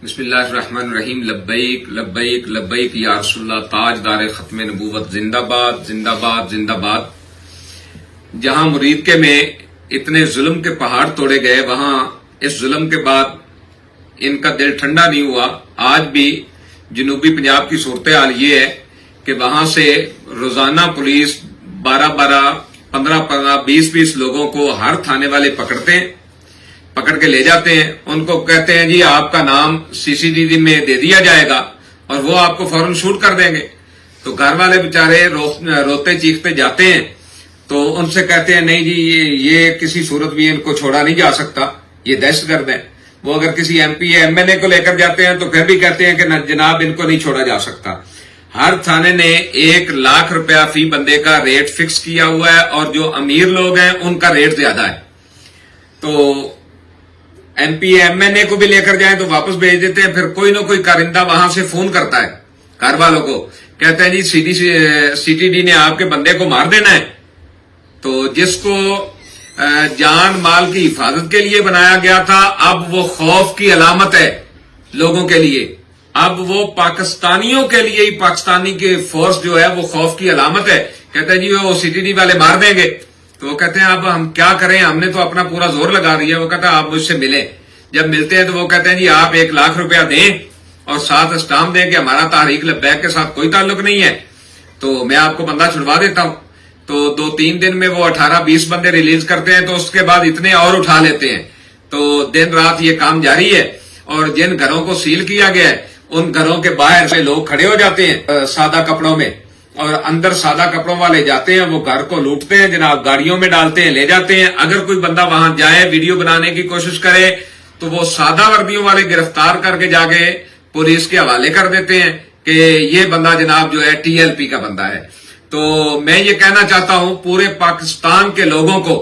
بسم اللہ الرحمن الرحیم لبیک لبیک لبیک یا رسول اللہ تاجدار ختم نبوت زندہ باد زندہ باد زندہ باد۔ جہاں مرید میں اتنے ظلم کے پہاڑ توڑے گئے، وہاں اس ظلم کے بعد ان کا دل ٹھنڈا نہیں ہوا۔ آج بھی جنوبی پنجاب کی صورتحال یہ ہے کہ وہاں سے روزانہ پولیس 12 15 20 لوگوں کو ہر تھانے والے پکڑ کے لے جاتے ہیں، ان کو کہتے ہیں جی آپ کا نام CCTV میں دے دیا جائے گا اور وہ آپ کو فوراً شوٹ کر دیں گے۔ تو گھر والے بےچارے روتے چیختے جاتے ہیں، تو ان سے کہتے ہیں نہیں جی یہ کسی صورت بھی ان کو چھوڑا نہیں جا سکتا، یہ دہشت گرد ہے۔ وہ اگر کسی MP یا MLA کو لے کر جاتے ہیں تو پھر بھی کہتے ہیں کہ جناب ان کو نہیں چھوڑا جا سکتا۔ ہر تھانے نے 1 لاکھ روپیہ فی بندے کا ریٹ فکس کیا ہوا ہے، اور جو امیر لوگ ہیں ان کا ریٹ زیادہ ہے۔ تو MP MLA کو بھی لے کر جائیں تو واپس بھیج دیتے ہیں۔ پھر کوئی نہ کوئی کارندہ وہاں سے فون کرتا ہے گھر والوں کو، کہتا ہے جی CTD نے آپ کے بندے کو مار دینا ہے۔ تو جس کو جان مال کی حفاظت کے لیے بنایا گیا تھا، اب وہ خوف کی علامت ہے لوگوں کے لیے۔ اب وہ پاکستانیوں کے لیے ہی پاکستانی کی فورس جو ہے وہ خوف کی علامت ہے۔ کہتا ہے جی وہ CTD والے مار دیں گے۔ تو وہ کہتے ہیں اب ہم کیا کریں، ہم نے تو اپنا پورا زور لگا دیا۔ وہ کہتا ہے آپ مجھ سے ملیں۔ جب ملتے ہیں تو وہ کہتے ہیں جی آپ 1 لاکھ روپیہ دیں اور ساتھ اسٹامپ دیں کہ ہمارا تحریک لبیک کے ساتھ کوئی تعلق نہیں ہے، تو میں آپ کو بندہ چھڑوا دیتا ہوں۔ تو 2-3 دن میں وہ 18-20 بندے ریلیز کرتے ہیں، تو اس کے بعد اتنے اور اٹھا لیتے ہیں۔ تو دن رات یہ کام جاری ہے، اور جن گھروں کو سیل کیا گیا ہے ان گھروں کے باہر سے لوگ کھڑے ہو جاتے ہیں سادہ کپڑوں میں، اور اندر سادہ کپڑوں والے جاتے ہیں، وہ گھر کو لوٹتے ہیں جناب، گاڑیوں میں ڈالتے ہیں، لے جاتے ہیں۔ اگر کوئی بندہ وہاں جائے ویڈیو بنانے کی کوشش کرے تو وہ سادہ وردیوں والے گرفتار کر کے جا کے پولیس کے حوالے کر دیتے ہیں کہ یہ بندہ جناب جو ہے TLP کا بندہ ہے۔ تو میں یہ کہنا چاہتا ہوں پورے پاکستان کے لوگوں کو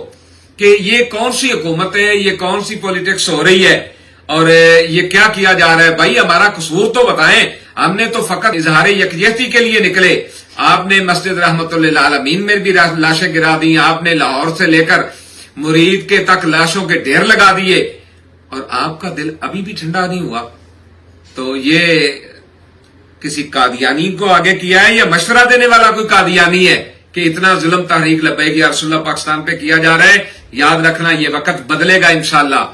کہ یہ کون سی حکومت ہے، یہ کون سی پولیٹکس ہو رہی ہے، اور یہ کیا کیا جا رہا ہے۔ بھائی ہمارا قصور تو بتائیں، ہم نے تو فقط اظہار یکجہتی کے لیے نکلے۔ آپ نے مسجد رحمت للعالمین میں بھی لاشیں گرا دی، آپ نے لاہور سے لے کر مرید کے تک لاشوں کے ڈھیر لگا دیے، اور آپ کا دل ابھی بھی ٹھنڈا نہیں ہوا۔ تو یہ کسی قادیانی کو آگے کیا ہے، یا مشورہ دینے والا کوئی قادیانی ہے کہ اتنا ظلم تحریک لبیک یا رسول اللہ پاکستان پہ کیا جا رہا ہے؟ یاد رکھنا یہ وقت بدلے گا انشاءاللہ،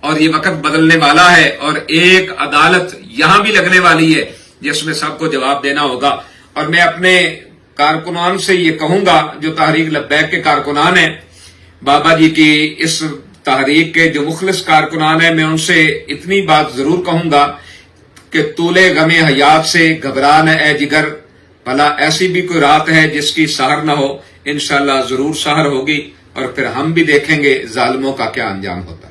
اور یہ وقت بدلنے والا ہے، اور ایک عدالت یہاں بھی لگنے والی ہے جس میں سب کو جواب دینا ہوگا۔ اور میں اپنے کارکنان سے یہ کہوں گا جو تحریک لبیک کے کارکنان ہیں، بابا جی کی اس تحریک کے جو مخلص کارکنان ہیں، میں ان سے اتنی بات ضرور کہوں گا کہ طول غم حیات سے گھبرا نہ اے جگر، بھلا ایسی بھی کوئی رات ہے جس کی سحر نہ ہو، انشاءاللہ ضرور سحر ہوگی، اور پھر ہم بھی دیکھیں گے ظالموں کا کیا انجام ہوتا ہے۔